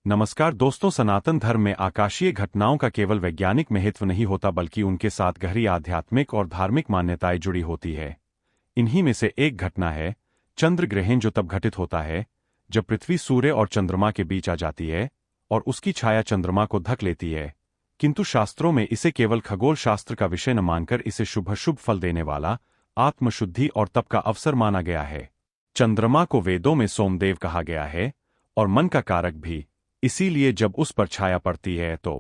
नमस्कार दोस्तों, सनातन धर्म में आकाशीय घटनाओं का केवल वैज्ञानिक महत्व नहीं होता बल्कि उनके साथ गहरी आध्यात्मिक और धार्मिक मान्यताएं जुड़ी होती है। इन्हीं में से एक घटना है चंद्र ग्रहण, जो तब घटित होता है जब पृथ्वी सूर्य और चंद्रमा के बीच आ जाती है और उसकी छाया चंद्रमा को ढक लेती है। किंतु शास्त्रों में इसे केवल खगोल शास्त्र का विषय न मानकर इसे शुभ फल देने वाला, आत्मशुद्धि और तप का अवसर माना गया है। चंद्रमा को वेदों में सोमदेव कहा गया है और मन का कारक भी, इसीलिए जब उस पर छाया पड़ती है तो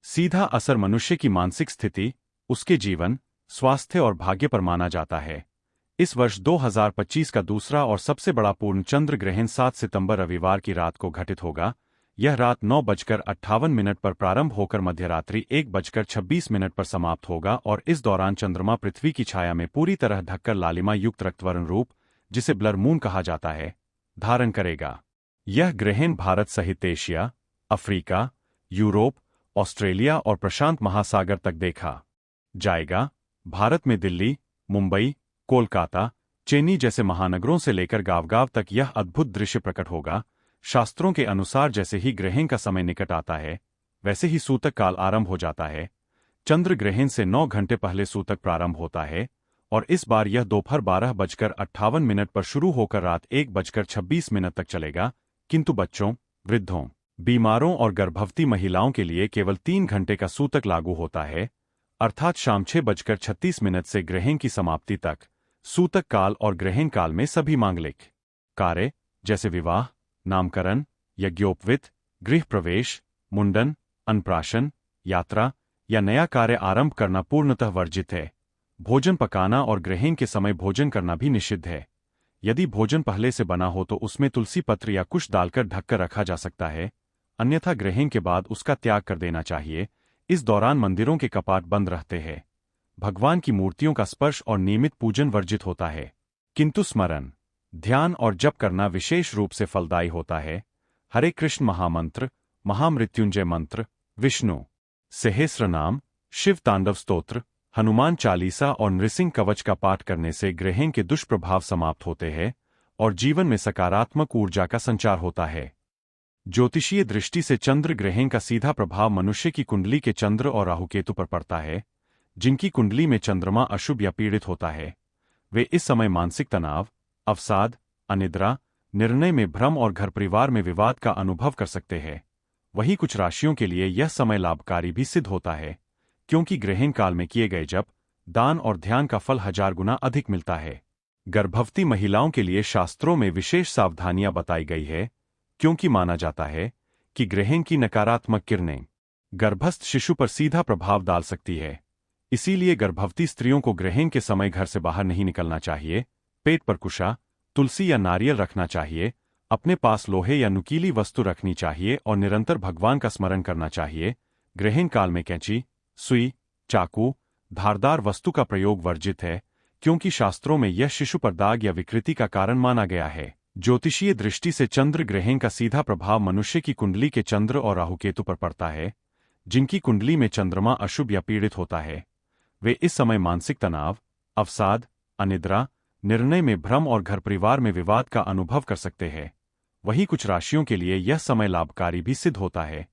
सीधा असर मनुष्य की मानसिक स्थिति, उसके जीवन, स्वास्थ्य और भाग्य पर माना जाता है। इस वर्ष 2025 का दूसरा और सबसे बड़ा पूर्ण चंद्र ग्रहण 7 सितंबर रविवार की रात को घटित होगा। यह रात 9:58 पर प्रारंभ होकर मध्यरात्रि 1:26 पर समाप्त होगा और इस दौरान चंद्रमा पृथ्वी की छाया में पूरी तरह ढककर लालिमा युक्त रक्तवर्ण रूप, जिसे ब्लर मून कहा जाता है, धारण करेगा। यह ग्रहण भारत सहित एशिया, अफ्रीका, यूरोप, ऑस्ट्रेलिया और प्रशांत महासागर तक देखा जाएगा। भारत में दिल्ली, मुंबई, कोलकाता, चेन्नई जैसे महानगरों से लेकर गांव-गांव तक यह अद्भुत दृश्य प्रकट होगा। शास्त्रों के अनुसार जैसे ही ग्रहण का समय निकट आता है, वैसे ही सूतक काल आरंभ हो जाता है। चंद्र ग्रहण से 9 घंटे पहले सूतक प्रारंभ होता है और इस बार यह दोपहर 12:58 पर शुरू होकर रात 1:26 तक चलेगा। किंतु बच्चों, वृद्धों, बीमारों और गर्भवती महिलाओं के लिए केवल 3 घंटे का सूतक लागू होता है, अर्थात शाम 6:36 से ग्रहण की समाप्ति तक। सूतक काल और ग्रहण काल में सभी मांगलिक कार्य जैसे विवाह, नामकरण, यज्ञोपवीत, गृह प्रवेश, मुंडन, अन्नप्राशन, यात्रा या नया कार्य आरंभ करना पूर्णतः वर्जित है। भोजन पकाना और ग्रहण के समय भोजन करना भी निषिद्ध है। यदि भोजन पहले से बना हो तो उसमें तुलसी पत्र या कुश डालकर ढककर रखा जा सकता है, अन्यथा ग्रहण के बाद उसका त्याग कर देना चाहिए। इस दौरान मंदिरों के कपाट बंद रहते हैं, भगवान की मूर्तियों का स्पर्श और नियमित पूजन वर्जित होता है। किंतु स्मरण, ध्यान और जप करना विशेष रूप से फलदायी होता है। हरे कृष्ण महामंत्र, महामृत्युंजय मंत्र, विष्णु सहस्रनाम, शिव तांडव स्तोत्र, हनुमान चालीसा और नृसिंह कवच का पाठ करने से ग्रहण के दुष्प्रभाव समाप्त होते हैं और जीवन में सकारात्मक ऊर्जा का संचार होता है। ज्योतिषीय दृष्टि से चंद्र ग्रहण का सीधा प्रभाव मनुष्य की कुंडली के चंद्र और राहुकेतु पर पड़ता है। जिनकी कुंडली में चंद्रमा अशुभ या पीड़ित होता है, वे इस समय मानसिक तनाव, अवसाद, अनिद्रा, निर्णय में भ्रम और घर परिवार में विवाद का अनुभव कर सकते हैं। वहीं कुछ राशियों के लिए यह समय लाभकारी भी सिद्ध होता है, क्योंकि ग्रहण काल में किए गए जप, दान और ध्यान का फल 1000 गुना अधिक मिलता है। गर्भवती महिलाओं के लिए शास्त्रों में विशेष सावधानियां बताई गई है, क्योंकि माना जाता है कि ग्रहण की नकारात्मक किरणें गर्भस्थ शिशु पर सीधा प्रभाव डाल सकती है। इसीलिए गर्भवती स्त्रियों को ग्रहण के समय घर से बाहर नहीं निकलना चाहिए। पेट पर कुशा, तुलसी या नारियल रखना चाहिए। अपने पास लोहे या नुकीली वस्तु रखनी चाहिए और निरंतर भगवान का स्मरण करना चाहिए। ग्रहण काल में कैंची, सुई, चाकू, धारदार वस्तु का प्रयोग वर्जित है, क्योंकि शास्त्रों में यह शिशु पर दाग या विकृति का कारण माना गया है। ज्योतिषीय दृष्टि से चंद्र ग्रहण का सीधा प्रभाव मनुष्य की कुंडली के चंद्र और राहुकेतु पर पड़ता है। जिनकी कुंडली में चंद्रमा अशुभ या पीड़ित होता है, वे इस समय मानसिक तनाव, अवसाद, अनिद्रा, निर्णय में भ्रम और घर परिवार में विवाद का अनुभव कर सकते हैं। वहीं कुछ राशियों के लिए यह समय लाभकारी भी सिद्ध होता है,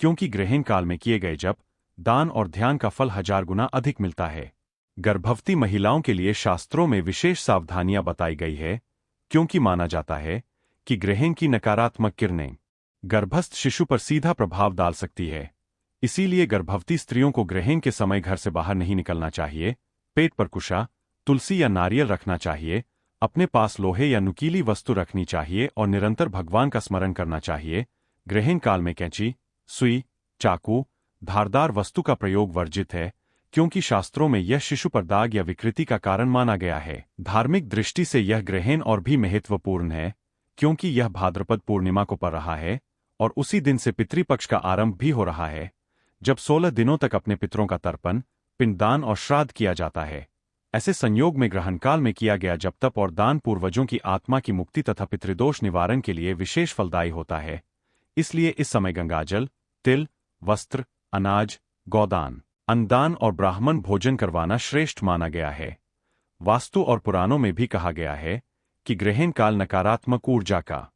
क्योंकि ग्रहण काल में किए गए जप, दान और ध्यान का फल 1000 गुना अधिक मिलता है। गर्भवती महिलाओं के लिए शास्त्रों में विशेष सावधानियां बताई गई है, क्योंकि माना जाता है कि ग्रहण की नकारात्मक किरणें गर्भस्थ शिशु पर सीधा प्रभाव डाल सकती है। इसीलिए गर्भवती स्त्रियों को ग्रहण के समय घर से बाहर नहीं निकलना चाहिए। पेट पर कुशा, तुलसी या नारियल रखना चाहिए। अपने पास लोहे या नुकीली वस्तु रखनी चाहिए और निरंतर भगवान का स्मरण करना चाहिए। ग्रहण काल में कैंची, सुई, चाकू, धारदार वस्तु का प्रयोग वर्जित है, क्योंकि शास्त्रों में यह शिशु पर दाग या विकृति का कारण माना गया है। धार्मिक दृष्टि से यह ग्रहण और भी महत्वपूर्ण है, क्योंकि यह भाद्रपद पूर्णिमा को पड़ रहा है और उसी दिन से पितृपक्ष का आरंभ भी हो रहा है, जब 16 दिनों तक अपने पितरों का तर्पण, पिंडदान और श्राद्ध किया जाता है। ऐसे संयोग में ग्रहण काल में किया गया जप, तप और दान पूर्वजों की आत्मा की मुक्ति तथा पितृदोष निवारण के लिए विशेष फलदायी होता है। इसलिए इस समय गंगाजल, तिल, वस्त्र, अनाज, गौदान, अन्नदान और ब्राह्मण भोजन करवाना श्रेष्ठ माना गया है। वास्तु और पुराणों में भी कहा गया है कि ग्रहण काल नकारात्मक ऊर्जा का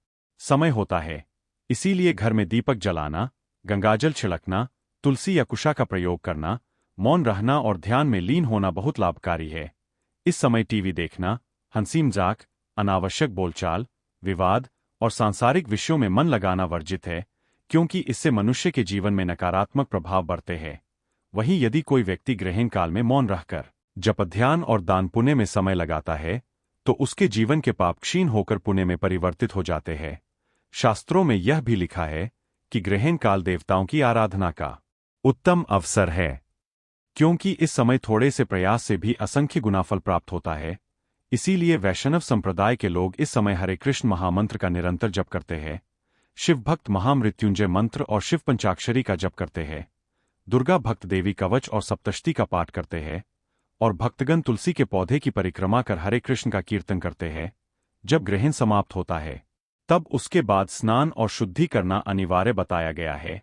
समय होता है। इसीलिए घर में दीपक जलाना, गंगाजल छिड़कना, तुलसी या कुशा का प्रयोग करना, मौन रहना और ध्यान में लीन होना बहुत लाभकारी है। इस समय टीवी देखना, हंसी मजाक, अनावश्यक बोलचाल, विवाद और सांसारिक विषयों में मन लगाना वर्जित है, क्योंकि इससे मनुष्य के जीवन में नकारात्मक प्रभाव बढ़ते हैं। वहीं यदि कोई व्यक्ति ग्रहण काल में मौन रहकर जप ध्यान और दान पुण्य में समय लगाता है, तो उसके जीवन के पाप क्षीण होकर पुण्य में परिवर्तित हो जाते हैं। शास्त्रों में यह भी लिखा है कि ग्रहण काल देवताओं की आराधना का उत्तम अवसर है, क्योंकि इस समय थोड़े से प्रयास से भी असंख्य गुना फल प्राप्त होता है। इसीलिए वैष्णव संप्रदाय के लोग इस समय हरे कृष्ण महामंत्र का निरंतर जप करते हैं, शिव भक्त महामृत्युंजय मंत्र और शिव पंचाक्षरी का जप करते हैं, दुर्गा भक्त देवी कवच और सप्तशती का पाठ करते हैं, और भक्तगण तुलसी के पौधे की परिक्रमा कर हरे कृष्ण का कीर्तन करते हैं। जब ग्रहण समाप्त होता है, तब उसके बाद स्नान और शुद्धि करना अनिवार्य बताया गया है।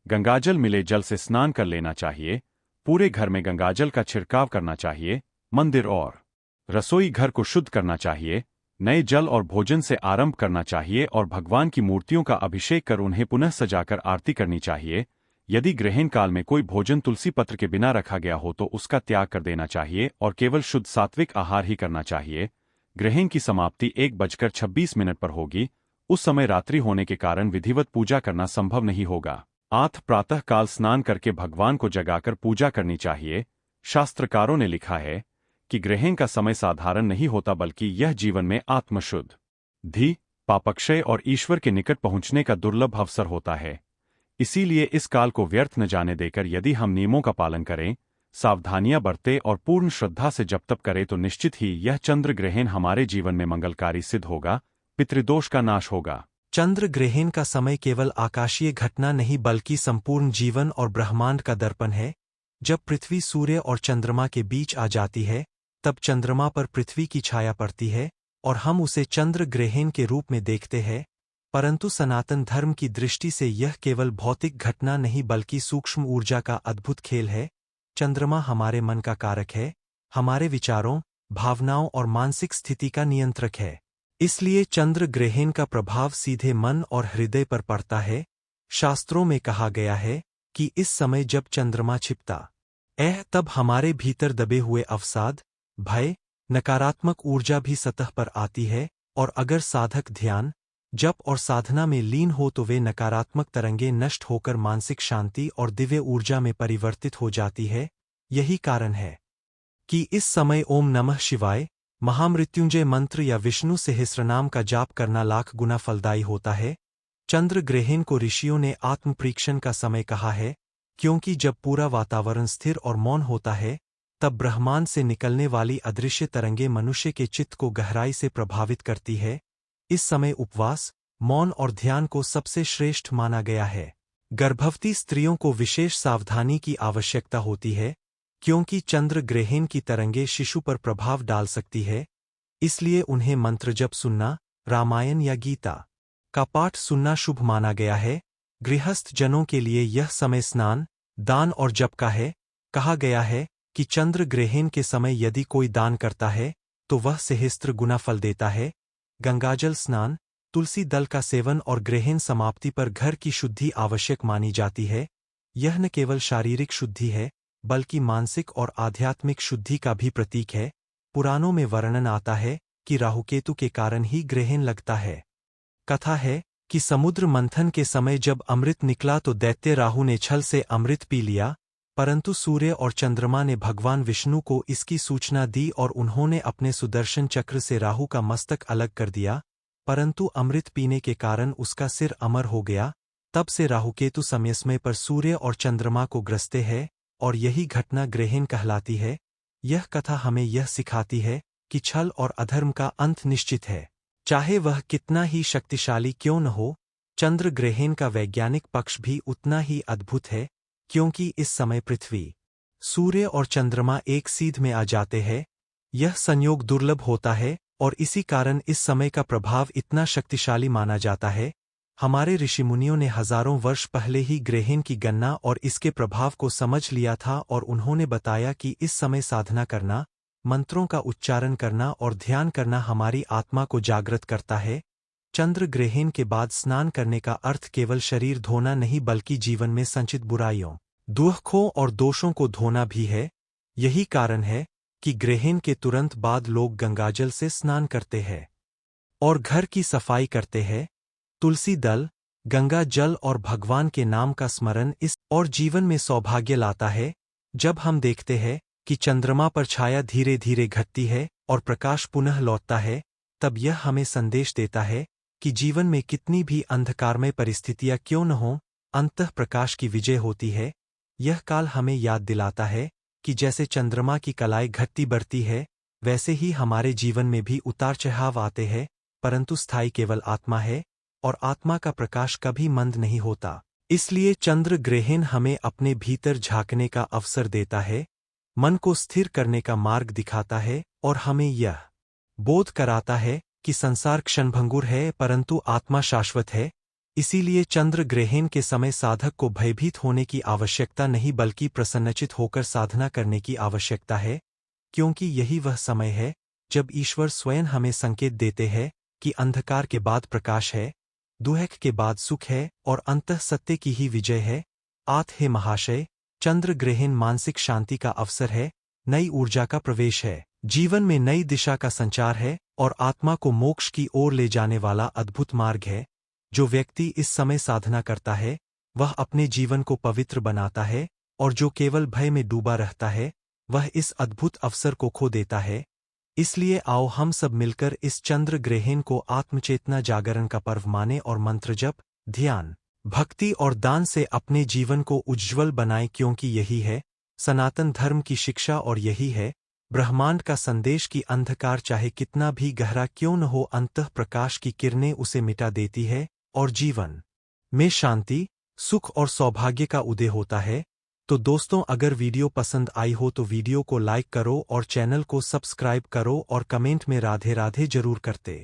गंगाजल मिले जल से स्नान कर लेना चाहिए, पूरे घर में गंगाजल का छिड़काव करना चाहिए, मंदिर और रसोई घर को शुद्ध करना चाहिए, नए जल और भोजन से आरंभ करना चाहिए और भगवान की मूर्तियों का अभिषेक कर उन्हें पुनः सजाकर आरती करनी चाहिए। यदि ग्रहण काल में कोई भोजन तुलसी पत्र के बिना रखा गया हो तो उसका त्याग कर देना चाहिए और केवल शुद्ध सात्विक आहार ही करना चाहिए। ग्रहण की समाप्ति 1:26 पर होगी। उस समय रात्रि होने के कारण विधिवत पूजा करना संभव नहीं होगा। प्रातः काल स्नान करके भगवान को जगाकर पूजा करनी चाहिए। शास्त्रकारों ने लिखा है कि ग्रहण का समय साधारण नहीं होता, बल्कि यह जीवन में आत्मशुद्ध धी पापक्षय और ईश्वर के निकट पहुंचने का दुर्लभ अवसर होता है। इसीलिए इस काल को व्यर्थ न जाने देकर यदि हम नियमों का पालन करें, सावधानियां बरतें और पूर्ण श्रद्धा से जप तप करें तो निश्चित ही यह चंद्र ग्रहण हमारे जीवन में मंगलकारी सिद्ध होगा, पितृदोष का नाश होगा। चंद्र ग्रहण का समय केवल आकाशीय घटना नहीं बल्कि संपूर्ण जीवन और ब्रह्मांड का दर्पण है। जब पृथ्वी सूर्य और चंद्रमा के बीच आ जाती है, तब चंद्रमा पर पृथ्वी की छाया पड़ती है और हम उसे चंद्र ग्रहण के रूप में देखते हैं। परंतु सनातन धर्म की दृष्टि से यह केवल भौतिक घटना नहीं बल्कि सूक्ष्म ऊर्जा का अद्भुत खेल है। चंद्रमा हमारे मन का कारक है, हमारे विचारों, भावनाओं और मानसिक स्थिति का नियंत्रक है। इसलिए चंद्र ग्रहण का प्रभाव सीधे मन और हृदय पर पड़ता है। शास्त्रों में कहा गया है कि इस समय जब चंद्रमा छिपता तब हमारे भीतर दबे हुए अवसाद, भय, नकारात्मक ऊर्जा भी सतह पर आती है, और अगर साधक ध्यान, जप और साधना में लीन हो तो वे नकारात्मक तरंगें नष्ट होकर मानसिक शांति और दिव्य ऊर्जा में परिवर्तित हो जाती है। यही कारण है कि इस समय ओम नमः शिवाय, महामृत्युंजय मंत्र या विष्णु सहस्रनाम का जाप करना लाख गुना फलदायी होता है। चंद्र ग्रहण को ऋषियों ने आत्मपरीक्षण का समय कहा है, क्योंकि जब पूरा वातावरण स्थिर और मौन होता है, तब ब्रह्मांड से निकलने वाली अदृश्य तरंगें मनुष्य के चित्त को गहराई से प्रभावित करती है। इस समय उपवास, मौन और ध्यान को सबसे श्रेष्ठ माना गया है। गर्भवती स्त्रियों को विशेष सावधानी की आवश्यकता होती है, क्योंकि चंद्र ग्रहण की तरंगें शिशु पर प्रभाव डाल सकती है। इसलिए उन्हें मंत्र जप सुनना, रामायण या गीता का पाठ सुनना शुभ माना गया है। गृहस्थ जनों के लिए यह समय स्नान, दान और जप का है। कहा गया है कि चंद्र ग्रहण के समय यदि कोई दान करता है तो वह सहस्त्र गुना फल देता है। गंगाजल स्नान, तुलसी दल का सेवन और ग्रहण समाप्ति पर घर की शुद्धि आवश्यक मानी जाती है। यह न केवल शारीरिक शुद्धि है बल्कि मानसिक और आध्यात्मिक शुद्धि का भी प्रतीक है। पुराणों में वर्णन आता है कि राहुकेतु के कारण ही ग्रहण लगता है। कथा है कि समुद्र मंथन के समय जब अमृत निकला तो दैत्य राहु ने छल से अमृत पी लिया, परंतु सूर्य और चंद्रमा ने भगवान विष्णु को इसकी सूचना दी और उन्होंने अपने सुदर्शन चक्र से राहु का मस्तक अलग कर दिया, परंतु अमृत पीने के कारण उसका सिर अमर हो गया। तब से राहुकेतु समय समय पर सूर्य और चंद्रमा को ग्रसते हैं और यही घटना ग्रहण कहलाती है। यह कथा हमें यह सिखाती है कि छल और अधर्म का अंत निश्चित है, चाहे वह कितना ही शक्तिशाली क्यों न हो। चंद्र ग्रहण का वैज्ञानिक पक्ष भी उतना ही अद्भुत है, क्योंकि इस समय पृथ्वी, सूर्य और चंद्रमा एक सीध में आ जाते हैं। यह संयोग दुर्लभ होता है और इसी कारण इस समय का प्रभाव इतना शक्तिशाली माना जाता है। हमारे ऋषिमुनियों ने हजारों वर्ष पहले ही ग्रहण की गणना और इसके प्रभाव को समझ लिया था और उन्होंने बताया कि इस समय साधना करना, मंत्रों का उच्चारण करना और ध्यान करना हमारी आत्मा को जागृत करता है। चंद्र ग्रहण के बाद स्नान करने का अर्थ केवल शरीर धोना नहीं बल्कि जीवन में संचित बुराइयों, दुखों और दोषों को धोना भी है। यही कारण है कि ग्रहण के तुरंत बाद लोग गंगाजल से स्नान करते हैं और घर की सफाई करते हैं। तुलसी दल, गंगा जल और भगवान के नाम का स्मरण इस और जीवन में सौभाग्य लाता है। जब हम देखते हैं कि चंद्रमा पर छाया धीरे धीरे घटती है और प्रकाश पुनः लौटता है, तब यह हमें संदेश देता है कि जीवन में कितनी भी अंधकारमय परिस्थितियां क्यों न हों, अंततः प्रकाश की विजय होती है। यह काल हमें याद दिलाता है कि जैसे चंद्रमा की कलाई घटती बढ़ती है, वैसे ही हमारे जीवन में भी उतार चढ़ाव आते हैं, परंतु स्थायी केवल आत्मा है और आत्मा का प्रकाश कभी मंद नहीं होता। इसलिए चंद्र ग्रहण हमें अपने भीतर झांकने का अवसर देता है, मन को स्थिर करने का मार्ग दिखाता है और हमें यह बोध कराता है कि संसार क्षणभंगुर है परंतु आत्मा शाश्वत है। इसीलिए चंद्र ग्रहण के समय साधक को भयभीत होने की आवश्यकता नहीं बल्कि प्रसन्नचित होकर साधना करने की आवश्यकता है, क्योंकि यही वह समय है जब ईश्वर स्वयं हमें संकेत देते हैं कि अंधकार के बाद प्रकाश है, दुख के बाद सुख है और अंततः सत्य की ही विजय है। आत हे महाशय, चंद्र ग्रहण मानसिक शांति का अवसर है, नई ऊर्जा का प्रवेश है, जीवन में नई दिशा का संचार है और आत्मा को मोक्ष की ओर ले जाने वाला अद्भुत मार्ग है। जो व्यक्ति इस समय साधना करता है वह अपने जीवन को पवित्र बनाता है और जो केवल भय में डूबा रहता है वह इस अद्भुत अवसर को खो देता है। इसलिए आओ हम सब मिलकर इस चंद्र ग्रहण को आत्मचेतना जागरण का पर्व माने और मंत्र जप, ध्यान, भक्ति और दान से अपने जीवन को उज्ज्वल बनाएं, क्योंकि यही है सनातन धर्म की शिक्षा और यही है ब्रह्मांड का संदेश कि अंधकार चाहे कितना भी गहरा क्यों न हो, अंततः प्रकाश की किरणें उसे मिटा देती है और जीवन में शांति, सुख और सौभाग्य का उदय होता है। तो दोस्तों, अगर वीडियो पसंद आई हो तो वीडियो को लाइक करो और चैनल को सब्सक्राइब करो और कमेंट में राधे राधे जरूर करते।